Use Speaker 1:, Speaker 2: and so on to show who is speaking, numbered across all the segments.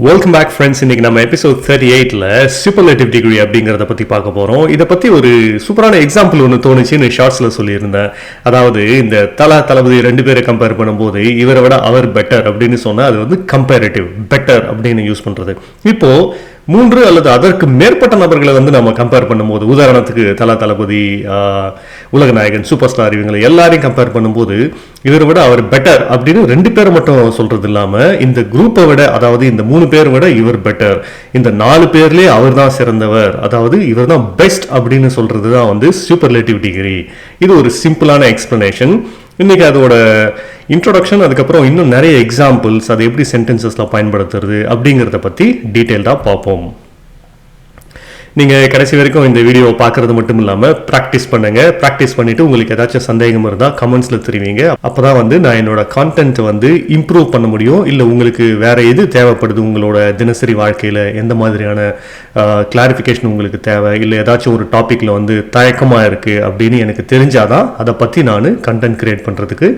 Speaker 1: Welcome back friends. இன்னைக்கு நம்ம episode 38ல superlative degree அப்படிங்கிறத பற்றி பார்க்க போகிறோம். இதை பற்றி ஒரு சூப்பரான எக்ஸாம்பிள் ஒன்று தோணுச்சுன்னு ஷார்ட்ஸில் சொல்லியிருந்தேன். அதாவது இந்த தளபதி ரெண்டு பேரை கம்பேர் பண்ணும்போது இவரை விட அவர் பெட்டர் அப்படின்னு சொன்னால் அது வந்து கம்பேரிட்டிவ் பெட்டர் அப்படின்னு யூஸ் பண்ணுறது. இப்போது 3 அல்லது அதற்கு மேற்பட்ட நபர்களை வந்து நம்ம கம்பேர் பண்ணும்போது, உதாரணத்துக்கு தளபதி, உலகநாயகன், சூப்பர் ஸ்டார், இவங்களை எல்லாரையும் கம்பேர் பண்ணும்போது இவரை விட அவர் பெட்டர் அப்படின்னு 2 பேரை மட்டும் சொல்றது இல்லாமல் இந்த குரூப்பை விட, அதாவது இந்த 3 பேர் விட இவர் பெட்டர், இந்த 4 பேர்லேயே அவர் தான் சிறந்தவர், அதாவது இவர் தான் பெஸ்ட் அப்படின்னு சொல்றது தான் வந்து சூப்பர்லேட்டிவ் டிகிரி. இது ஒரு சிம்பிளான எக்ஸ்பிளனேஷன். இன்னைக்கு அதோட இன்ட்ரோடக்ஷன், அதுக்கப்புறம் இன்னும் நிறைய எக்ஸாம்பிள்ஸ், அதை எப்படி சென்டென்சஸ்ல பயன்படுத்துறது அப்படிங்கிறத பற்றி டீட்டெயில்டாக பார்ப்போம். நீங்கள் கடைசி வரைக்கும் இந்த வீடியோவை பார்க்குறது மட்டும் இல்லாமல் ப்ராக்டிஸ் பண்ணுங்கள். ப்ராக்டிஸ் பண்ணிவிட்டு உங்களுக்கு ஏதாச்சும் சந்தேகம் இருந்தால் கமெண்ட்ஸில் தெரிவிங்க. அப்போ தான் வந்து நான் என்னோட கான்டென்ட் வந்து இம்ப்ரூவ் பண்ண முடியும். இல்லை உங்களுக்கு வேறு எது தேவைப்படுது, உங்களோட தினசரி வாழ்க்கையில் எந்த மாதிரியான கிளாரிஃபிகேஷன் உங்களுக்கு தேவை, இல்லை ஏதாச்சும் ஒரு டாப்பிக்கில் வந்து தயக்கமாக இருக்குது அப்படின்னு எனக்கு தெரிஞ்சாதான் அதை பற்றி நான் கண்டென்ட் கிரியேட் பண்ணுறதுக்கு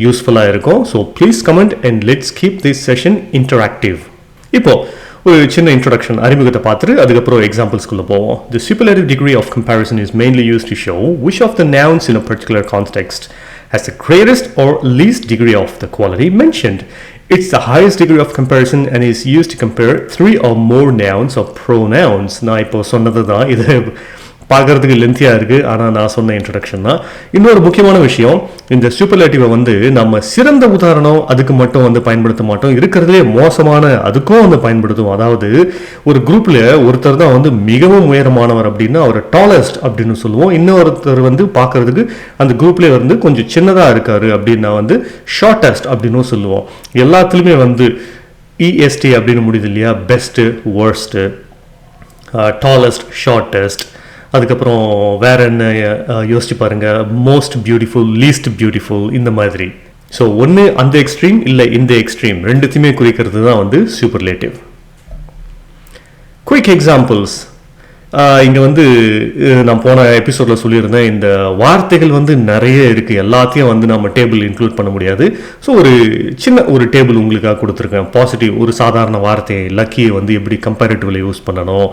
Speaker 1: யூஸ்ஃபுல்லாக இருக்கும். So please comment and let's keep this session interactive. இப்போது ஒரு சின்ன இன்ட்ரோடக்ஷன், அறிமுகத்தை பார்த்துட்டு அதுக்கப்புறம் எக்ஸாம்பிள்ஸ்குள்ளே போவோம். The superlative degree of comparison is mainly used to show which of the nouns in a particular context has the greatest or least degree of the quality mentioned. It's the highest degree of comparison and is used to compare 3 or more nouns or pronouns. நான் இப்போ சொன்னது தான், இது பார்க்கறதுக்கு லென்த்தியாக இருக்குது, ஆனால் நான் சொன்ன இன்ட்ரடக்ஷன் தான். இன்னொரு முக்கியமான விஷயம், இந்த சூப்பர்லேட்டிவை வந்து நம்ம சிறந்த உதாரணம் அதுக்கு மட்டும் வந்து பயன்படுத்த மாட்டோம், இருக்கிறதுலே மோசமான அதுக்கும் வந்து பயன்படுத்துவோம். அதாவது ஒரு குரூப்பில் ஒருத்தர் தான் வந்து மிகவும் உயரமானவர் அப்படின்னா அவர் டாலஸ்ட் அப்படின்னு சொல்லுவோம். இன்னொருத்தர் வந்து பார்க்கறதுக்கு அந்த குரூப்லேயே வந்து கொஞ்சம் சின்னதாக இருக்காரு அப்படின்னா வந்து ஷார்ட்டஸ்ட் அப்படின்னு சொல்லுவோம். எல்லாத்துலேயுமே வந்து இஎஸ்டி அப்படின்னு முடியுது இல்லையா, பெஸ்ட்டு, வேர்ஸ்ட்டு, டாலஸ்ட், ஷார்ட்டஸ்ட், அதுக்கப்புறம் வேற என்ன யோசிச்சு பாருங்க, மோஸ்ட் பியூட்டிஃபுல், லீஸ்ட் பியூட்டிஃபுல், இந்த மாதிரி. ஸோ ஒன்று அந்த எக்ஸ்ட்ரீம் இல்லை இந்த எக்ஸ்ட்ரீம், ரெண்டுத்தையுமே குறிக்கிறது தான் வந்து சூப்பர்லேட்டிவ். Quick examples. இங்கே வந்து நான் போன எபிசோடில் சொல்லியிருந்தேன், இந்த வார்த்தைகள் வந்து நிறைய இருக்குது, எல்லாத்தையும் வந்து நம்ம டேபிள் இன்க்ளூட் பண்ண முடியாது. ஸோ ஒரு சின்ன ஒரு டேபிள் உங்களுக்காக கொடுத்துருக்கேன். பாசிட்டிவ் ஒரு சாதாரண வார்த்தையை லக்கியை வந்து எப்படி கம்பேரிட்டிவ்ல யூஸ் பண்ணணும்,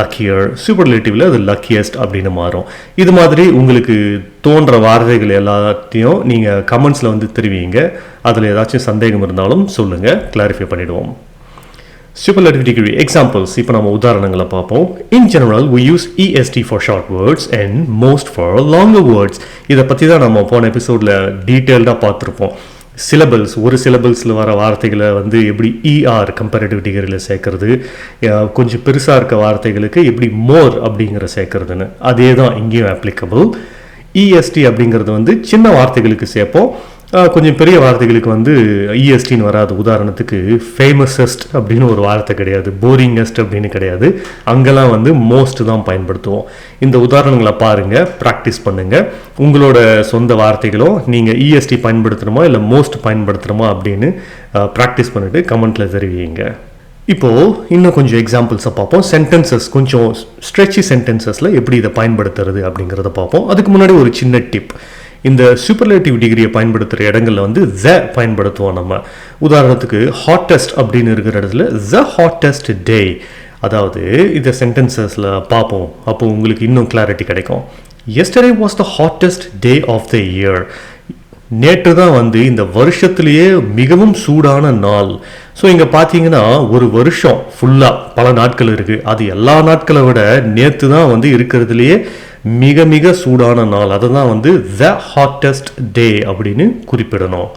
Speaker 1: லக்கியர், சூப்பர்லேட்டிவ்ல அது லக்கியஸ்ட் அப்படின்னு மாறும். இது மாதிரி உங்களுக்கு தோன்ற வார்த்தைகள் எல்லாத்தையும் நீங்கள் கமெண்ட்ஸில் வந்து தெரிவிங்க. அதில் ஏதாச்சும் சந்தேகம் இருந்தாலும் சொல்லுங்கள், கிளாரிஃபை பண்ணிவிடுவோம். Superlative degree examples. இப்போ நம்ம உதாரணங்களை பார்ப்போம். In general, we use EST for short words and most for longer words. இதை பற்றி தான் நம்ம போன எபிசோடில் டீட்டெயில்டாக பார்த்துருப்போம். சிலபல்ஸ், ஒரு சிலபல்ஸில் வர வார்த்தைகளை வந்து எப்படி ER கம்பேரிட்டிவ் டிகிரியில் சேர்க்கறது, கொஞ்சம் பெருசாக இருக்க வார்த்தைகளுக்கு எப்படி மோர் அப்படிங்கிற சேர்க்கறதுன்னு, அதே தான் இங்கேயும் அப்ளிகபிள். EST அப்படிங்கிறது வந்து சின்ன வார்த்தைகளுக்கு சேர்ப்போம், கொஞ்சம் பெரிய வார்த்தைகளுக்கு வந்து இஎஸ்டின்னு வராது. உதாரணத்துக்கு ஃபேமஸஸ்ட் அப்படின்னு ஒரு வார்த்தை கிடையாது, போரிங்கஸ்ட் அப்படின்னு கிடையாது, அங்கெல்லாம் வந்து மோஸ்ட் தான் பயன்படுத்துவோம். இந்த உதாரணங்களை பாருங்கள், ப்ராக்டிஸ் பண்ணுங்கள். உங்களோட சொந்த வார்த்தைகளும் நீங்கள் இஎஸ்டி பயன்படுத்துகிறோமா இல்லை மோஸ்ட் பயன்படுத்துகிறோமா அப்படின்னு ப்ராக்டிஸ் பண்ணிவிட்டு கமெண்ட்டில் தெரிவிங்க. இப்போது இன்னும் கொஞ்சம் எக்ஸாம்பிள்ஸை பார்ப்போம். சென்டென்சஸ், கொஞ்சம் ஸ்ட்ரெச்சி சென்டென்சஸில் எப்படி இதை பயன்படுத்துறது அப்படிங்கிறத பார்ப்போம். அதுக்கு முன்னாடி ஒரு சின்ன டிப். இந்த சூப்பர்லேட்டிவ் டிகிரியை பயன்படுத்துகிற இடங்களில் வந்து த பயன்படுத்துவோம் நம்ம. உதாரணத்துக்கு ஹாட்டஸ்ட் அப்படின்னு இருக்கிற இடத்துல த ஹாட்டஸ்ட் டே, அதாவது இந்த சென்டென்சஸில் பார்ப்போம். அப்போ உங்களுக்கு இன்னும் கிளாரிட்டி கிடைக்கும். Yesterday was the hottest day of the year. நேற்று தான் வந்து இந்த வருஷத்துலேயே மிகவும் சூடான நாள். ஸோ இங்கே பார்த்தீங்கன்னா ஒரு வருஷம் ஃபுல்லாக பல நாட்கள் இருக்குது, அது எல்லா நாட்களை விட நேற்று தான் வந்து இருக்கிறதுலையே மிக மிக சூடான நாள். அதை தான் வந்து த ஹாட்டஸ்ட் டே அப்படின்னு குறிப்பிடணும்.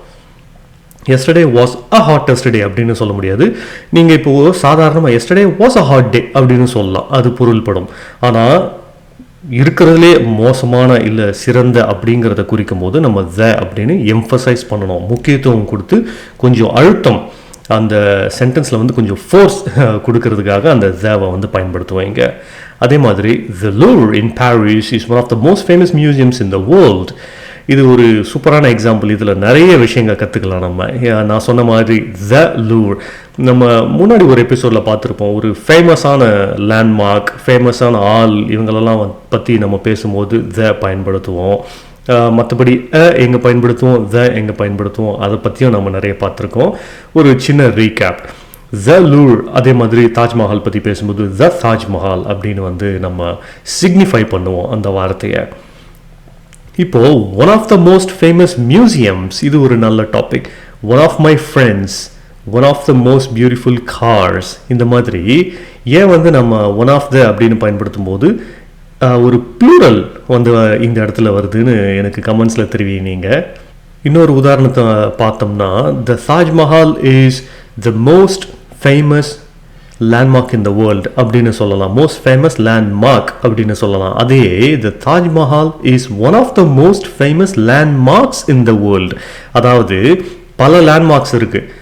Speaker 1: எஸ்டர்டே வாஸ் அ ஹாட்டஸ்ட் டே அப்படின்னு சொல்ல முடியாது. நீங்கள் இப்போது சாதாரணமாக எஸ்டர்டே வாஸ் அ ஹாட் டே அப்படின்னு சொல்லலாம், அது பொருள்படும். ஆனால் இருக்கிறதுலே மோசமான இல்லை சிறந்த அப்படிங்கிறத குறிக்கும் போது நம்ம த அப்படின்னு எம்ஃபசைஸ் பண்ணணும், முக்கியத்துவம் கொடுத்து கொஞ்சம் அழுத்தம் அந்த சென்டென்ஸில் வந்து கொஞ்சம் ஃபோர்ஸ் கொடுக்கறதுக்காக அந்த தேவை வந்து பயன்படுத்துவாங்க. அதே மாதிரி The Louvre in Paris is one of the most famous museums in the world. இது ஒரு சூப்பரான எக்ஸாம்பிள். இதில் நிறைய விஷயங்கள் கற்றுக்கலாம் நம்ம. நான் சொன்ன மாதிரி The Louvre நம்ம முன்னாடி ஒரு எபிசோடில் பார்த்துருப்போம். ஒரு ஃபேமஸான லேண்ட்மார்க், ஃபேமஸான ஆள், இவங்களெல்லாம் பற்றி நம்ம பேசும்போது த பயன்படுத்துவோம். மற்றபடி எங்கே பயன்படுத்துவோம், த எங்கே பயன்படுத்துவோம், அதை பற்றியும் நம்ம நிறைய பார்த்துருக்கோம். ஒரு சின்ன ரீகேப். ஜலூர். அதே மாதிரி தாஜ்மஹால் பற்றி பேசும்போது த தாஜ்மஹால் அப்படின்னு வந்து நம்ம சிக்னிஃபை பண்ணுவோம் அந்த வார்த்தையை. இப்போ one of the most famous museums, இது ஒரு நல்ல topic. One of my friends, one of the most beautiful cars. இந்த மாதிரி ஏன் வந்து நம்ம ஒன் ஆஃப் த அப்படின்னு பயன்படுத்தும் போது ஒரு ப்ளூரல் வந்து இந்த இடத்துல வருதுன்னு எனக்கு கமெண்ட்ஸில் தெரிவிங்க. இன்னொரு உதாரணத்தை பார்த்தோம்னா, the Taj Mahal is the most famous landmark in the world அப்படின்னு சொல்லலாம். மோஸ்ட் ஃபேமஸ் லேண்ட்மார்க் அப்படின்னு சொல்லலாம். அதே the Taj Mahal is one of the most famous landmarks in the world. அதாவது பல லேண்ட்மார்க்ஸ் இருக்குது,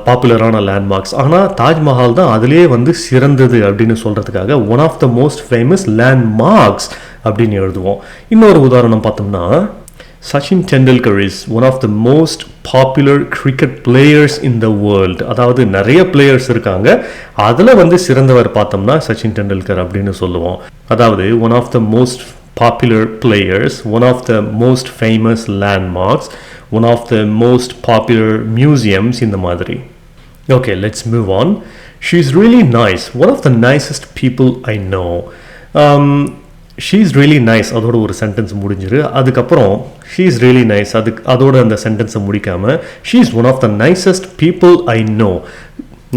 Speaker 1: பாப்புலரான லேண்ட்மார்க்ஸ். ஆனால் தாஜ்மஹால் தான் அதுலேயே வந்து சிறந்தது அப்படின்னு சொல்கிறதுக்காக one of the most famous landmarks அப்படின்னு எழுதுவோம். இன்னொரு உதாரணம் பார்த்தோம்னா, Sachin Tendulkar is one of the most popular cricket players in the world. அதாவது நிறைய பிளேயர்ஸ் இருக்காங்க, அதில் வந்து சிறந்தவர் பார்த்தோம்னா சச்சின் டெண்டுல்கர் அப்படின்னு சொல்லுவோம். அதாவது one of the most popular players, one of the most famous landmarks, one of the most popular museums, இந்த மாதிரி. Okay, let's move on. She's really nice. One of the nicest people I know. She is really nice, அதோட ஒரு sentence முடிஞ்சிரு. அதுக்கப்புறம் she is really nice, அதோட அந்த சென்டென்ஸை முடிக்காமல் she is one of the nicest people I know.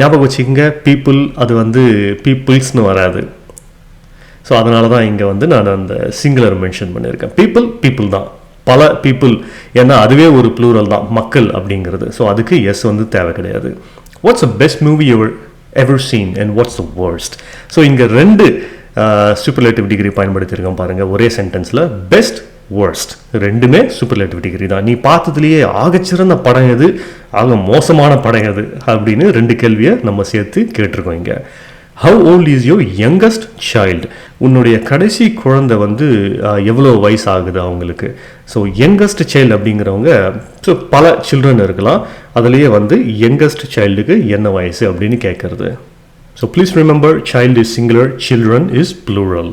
Speaker 1: ஞாபகம் வச்சுக்கோங்க, பீப்புள் அது வந்து பீப்புள்ஸ்னு வராது. ஸோ அதனால தான் இங்கே வந்து நான் அந்த சிங்குலர் மென்ஷன் பண்ணியிருக்கேன். பீப்புள் தான், பல பீப்புள், ஏன்னா அதுவே ஒரு ப்ளூரல் தான், மக்கள் அப்படிங்கிறது. ஸோ அதுக்கு எஸ் வந்து தேவை கிடையாது. What's a best movie you ever seen and what's the worst? So இங்கே ரெண்டு சூப்பர்லேட்டிவ் டிகிரி பயன்படுத்தியிருக்கோம் பாருங்கள் ஒரே சென்டென்ஸில். பெஸ்ட், வர்ஸ்ட் ரெண்டுமே சூப்பர்லேட்டிவ் டிகிரி தான். நீ பார்த்ததுலேயே ஆகச்சிறந்த படம் எது, ஆக மோசமான படம் எது அப்படின்னு ரெண்டு கேள்வியை நம்ம சேர்த்து கேட்டிருக்கோம் இங்கே. How old is your youngest child? உன்னுடைய கடைசி குழந்தை வந்து எவ்வளோ வயசு ஆகுது அவங்களுக்கு? ஸோ யங்கஸ்ட் சைல்டு அப்படிங்கிறவங்க, ஸோ பல சில்ட்ரன் இருக்கலாம், அதுலேயே வந்து யங்கஸ்ட் சைல்டுக்கு என்ன வயசு அப்படின்னு கேட்குறது. So please remember, child is singular, children is plural.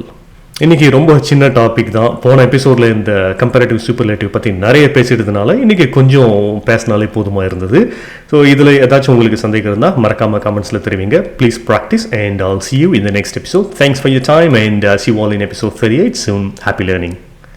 Speaker 1: இன்றைக்கி ரொம்ப சின்ன டாபிக் தான். போன எபிசோடில் இந்த கம்பேரேட்டிவ் சூப்பர்லேட்டிவ் பற்றி நிறைய பேசிட்டதுனால இன்றைக்கி கொஞ்சம் பேசினாலே போதுமாக இருந்தது. ஸோ இதில் ஏதாச்சும் உங்களுக்கு சந்தேகம் இருந்தால் மறக்காமல் கமெண்ட்ஸில் தெரிவிங்க. Please practice and I'll see you in the next episode. Thanks for your time and see you all in episode 38 soon. Happy learning.